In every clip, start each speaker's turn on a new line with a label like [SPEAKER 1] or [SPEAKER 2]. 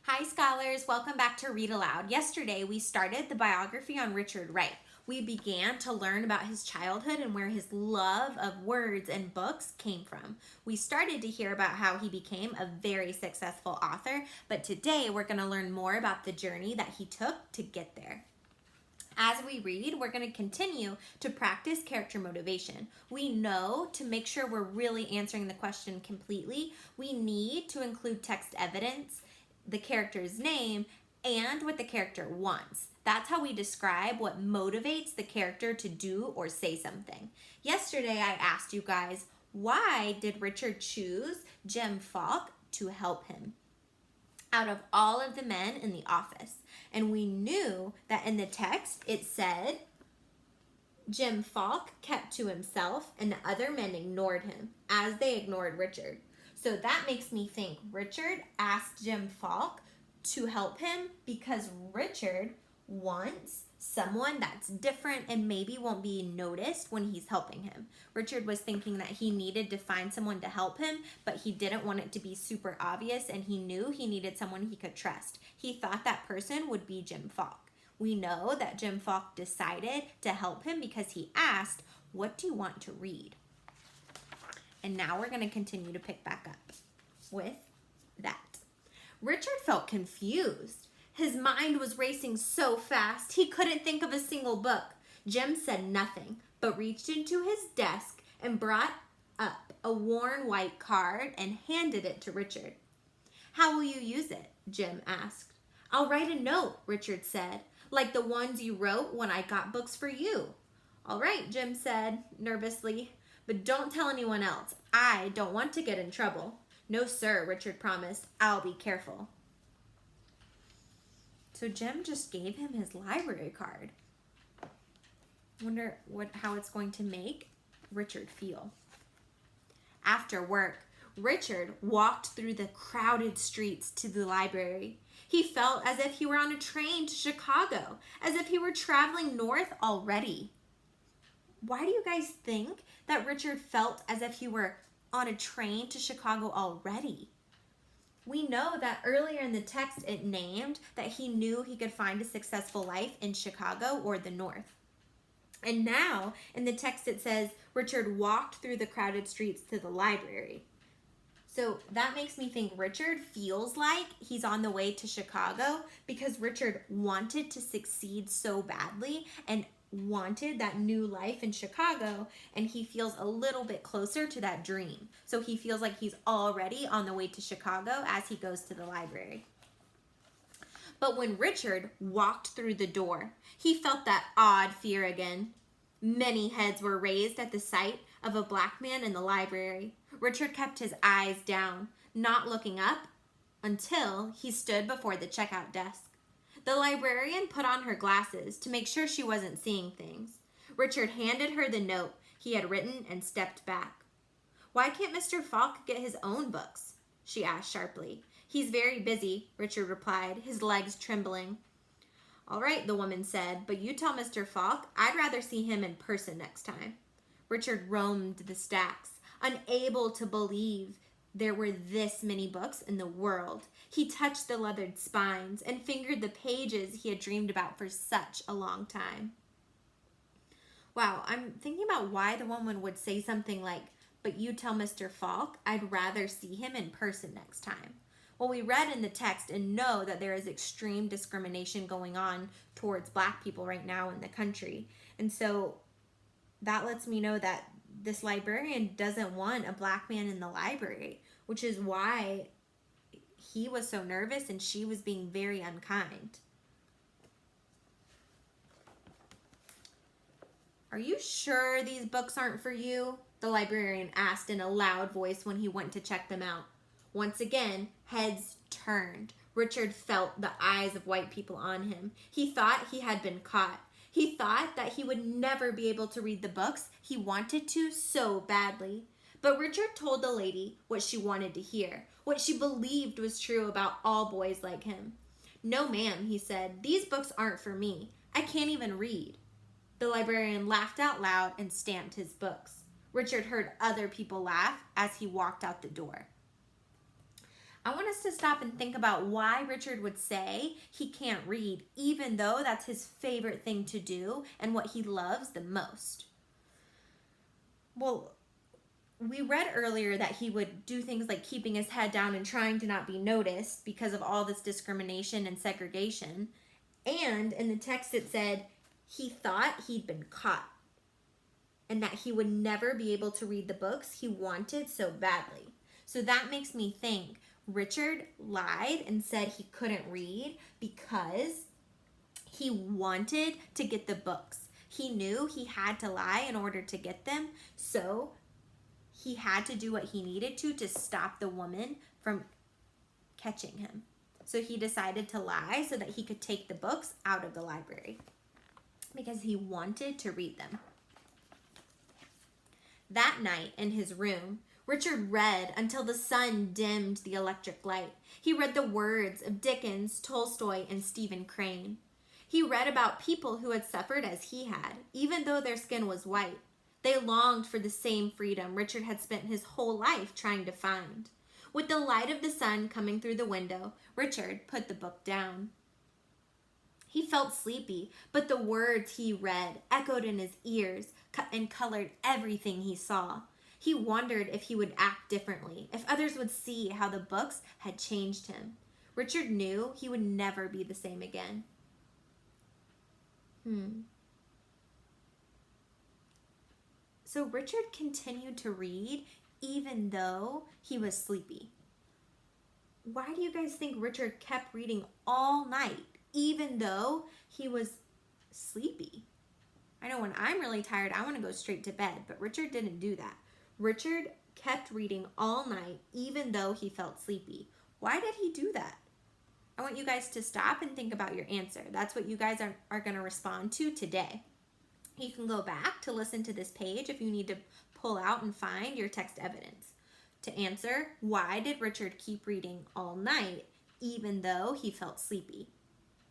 [SPEAKER 1] Hi scholars, welcome back to Read Aloud. Yesterday we started the biography on Richard Wright. We began to learn about his childhood and where his love of words and books came from. We started to hear about how he became a very successful author, but today we're going to learn more about the journey that he took to get there. As we read, we're going to continue to practice character motivation. We know to make sure we're really answering the question completely, we need to include text evidence, the character's name, and what the character wants. That's how we describe what motivates the character to do or say something. Yesterday, I asked you guys, why did Richard choose Jim Falk to help him out of all of the men in the office? And we knew that in the text it said Jim Falk kept to himself and the other men ignored him as they ignored Richard. So that makes me think Richard asked Jim Falk to help him because Richard wants someone that's different and maybe won't be noticed when he's helping him. Richard was thinking that he needed to find someone to help him, but he didn't want it to be super obvious, and he knew he needed someone he could trust. He thought that person would be Jim Falk. We know that Jim Falk decided to help him because he asked, "What do you want to read?" And now we're going to continue to pick back up with that. Richard felt confused. His mind was racing so fast, he couldn't think of a single book. Jim said nothing, but reached into his desk and brought up a worn white card and handed it to Richard. "How will you use it?" Jim asked. "I'll write a note," Richard said, "like the ones you wrote when I got books for you." "All right," Jim said nervously, "but don't tell anyone else. I don't want to get in trouble." "No, sir," Richard promised. "I'll be careful." So Jim just gave him his library card. Wonder how it's going to make Richard feel. After work, Richard walked through the crowded streets to the library. He felt as if he were on a train to Chicago, as if he were traveling north already. Why do you guys think that Richard felt as if he were on a train to Chicago already? We know that earlier in the text it named that he knew he could find a successful life in Chicago or the North. And now in the text it says Richard walked through the crowded streets to the library. So that makes me think Richard feels like he's on the way to Chicago because Richard wanted to succeed so badly and wanted that new life in Chicago, and he feels a little bit closer to that dream. So he feels like he's already on the way to Chicago as he goes to the library. But when Richard walked through the door, he felt that odd fear again. Many heads were raised at the sight of a black man in the library. Richard kept his eyes down, not looking up until he stood before the checkout desk. The librarian put on her glasses to make sure she wasn't seeing things. Richard handed her the note he had written and stepped back. "Why can't Mr. Falk get his own books?" she asked sharply. "He's very busy," Richard replied, his legs trembling. "All right," the woman said, "but you tell Mr. Falk I'd rather see him in person next time." Richard roamed the stacks, unable to believe there were this many books in the world. He touched the leathered spines and fingered the pages he had dreamed about for such a long time. Wow, I'm thinking about why the woman would say something like, "But you tell Mr. Falk I'd rather see him in person next time." Well, we read in the text and know that there is extreme discrimination going on towards black people right now in the country. And so that lets me know that this librarian doesn't want a black man in the library, which is why he was so nervous and she was being very unkind. "Are you sure these books aren't for you?" the librarian asked in a loud voice when he went to check them out. Once again, heads turned. Richard felt the eyes of white people on him. He thought he had been caught. He thought that he would never be able to read the books he wanted to so badly. But Richard told the lady what she wanted to hear, what she believed was true about all boys like him. "No, ma'am," he said, "these books aren't for me. I can't even read." The librarian laughed out loud and stamped his books. Richard heard other people laugh as he walked out the door. I want us to stop and think about why Richard would say he can't read, even though that's his favorite thing to do and what he loves the most. Well, we read earlier that he would do things like keeping his head down and trying to not be noticed because of all this discrimination and segregation. And in the text it said he thought he'd been caught and that he would never be able to read the books he wanted so badly. So that makes me think Richard lied and said he couldn't read because he wanted to get the books. He knew he had to lie in order to get them, so he had to do what he needed to stop the woman from catching him. So he decided to lie so that he could take the books out of the library because he wanted to read them. That night in his room, Richard read until the sun dimmed the electric light. He read the words of Dickens, Tolstoy, and Stephen Crane. He read about people who had suffered as he had, even though their skin was white. They longed for the same freedom Richard had spent his whole life trying to find. With the light of the sun coming through the window, Richard put the book down. He felt sleepy, but the words he read echoed in his ears and colored everything he saw. He wondered if he would act differently, if others would see how the books had changed him. Richard knew he would never be the same again. So Richard continued to read even though he was sleepy. Why do you guys think Richard kept reading all night even though he was sleepy? I know when I'm really tired, I want to go straight to bed, but Richard didn't do that. Richard kept reading all night even though he felt sleepy. Why did he do that? I want you guys to stop and think about your answer. That's what you guys are going to respond to today. You can go back to listen to this page if you need to pull out and find your text evidence. To answer, why did Richard keep reading all night even though he felt sleepy?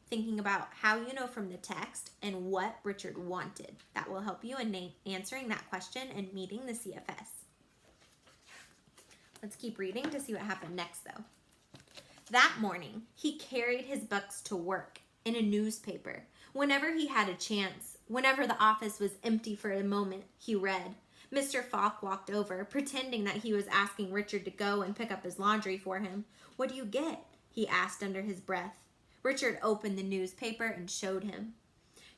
[SPEAKER 1] Thinking about how you know from the text and what Richard wanted. That will help you in answering that question and meeting the CFS. Let's keep reading to see what happened next though. That morning, he carried his books to work in a newspaper. Whenever he had a chance, whenever the office was empty for a moment, he read. Mr. Falk walked over, pretending that he was asking Richard to go and pick up his laundry for him. "What do you get?" he asked under his breath. Richard opened the newspaper and showed him.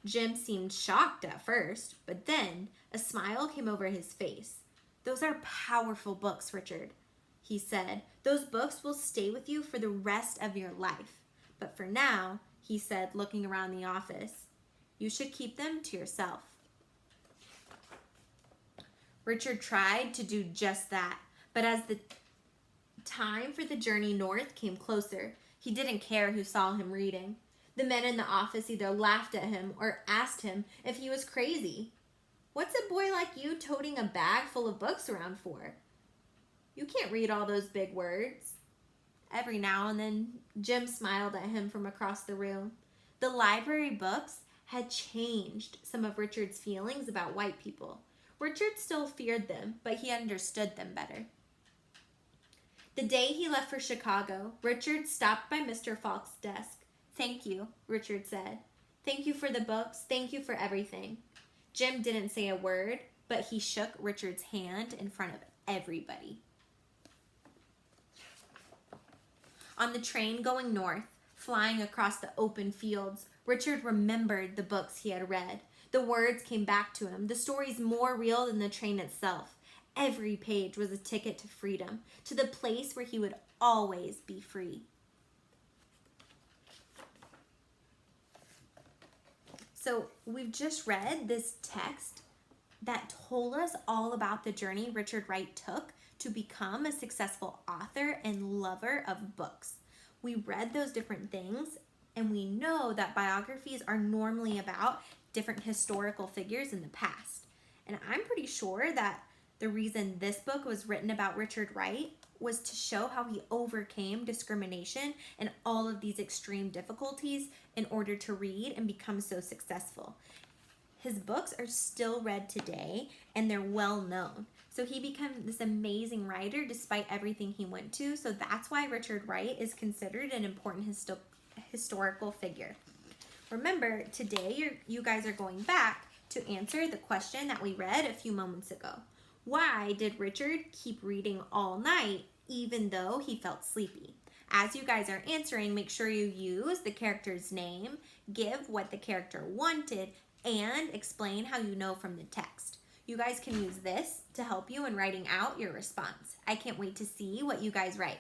[SPEAKER 1] Jim seemed shocked at first, but then a smile came over his face. "Those are powerful books, Richard," he said. "Those books will stay with you for the rest of your life. But for now," he said, looking around the office, "you should keep them to yourself." Richard tried to do just that, but as the time for the journey north came closer, he didn't care who saw him reading. The men in the office either laughed at him or asked him if he was crazy. "What's a boy like you toting a bag full of books around for? You can't read all those big words." Every now and then, Jim smiled at him from across the room. The library books had changed some of Richard's feelings about white people. Richard still feared them, but he understood them better. The day he left for Chicago, Richard stopped by Mr. Falk's desk. "Thank you," Richard said. "Thank you for the books. Thank you for everything." Jim didn't say a word, but he shook Richard's hand in front of everybody. On the train going north, flying across the open fields, Richard remembered the books he had read. The words came back to him, the stories more real than the train itself. Every page was a ticket to freedom, to the place where he would always be free. So we've just read this text that told us all about the journey Richard Wright took to become a successful author and lover of books. We read those different things, and we know that biographies are normally about different historical figures in the past. And I'm pretty sure that the reason this book was written about Richard Wright was to show how he overcame discrimination and all of these extreme difficulties in order to read and become so successful. His books are still read today, and they're well known. So he became this amazing writer despite everything he went to. So that's why Richard Wright is considered an important historical figure. Remember, today you guys are going back to answer the question that we read a few moments ago. Why did Richard keep reading all night even though he felt sleepy? As you guys are answering, make sure you use the character's name, give what the character wanted, and explain how you know from the text. You guys can use this to help you in writing out your response. I can't wait to see what you guys write.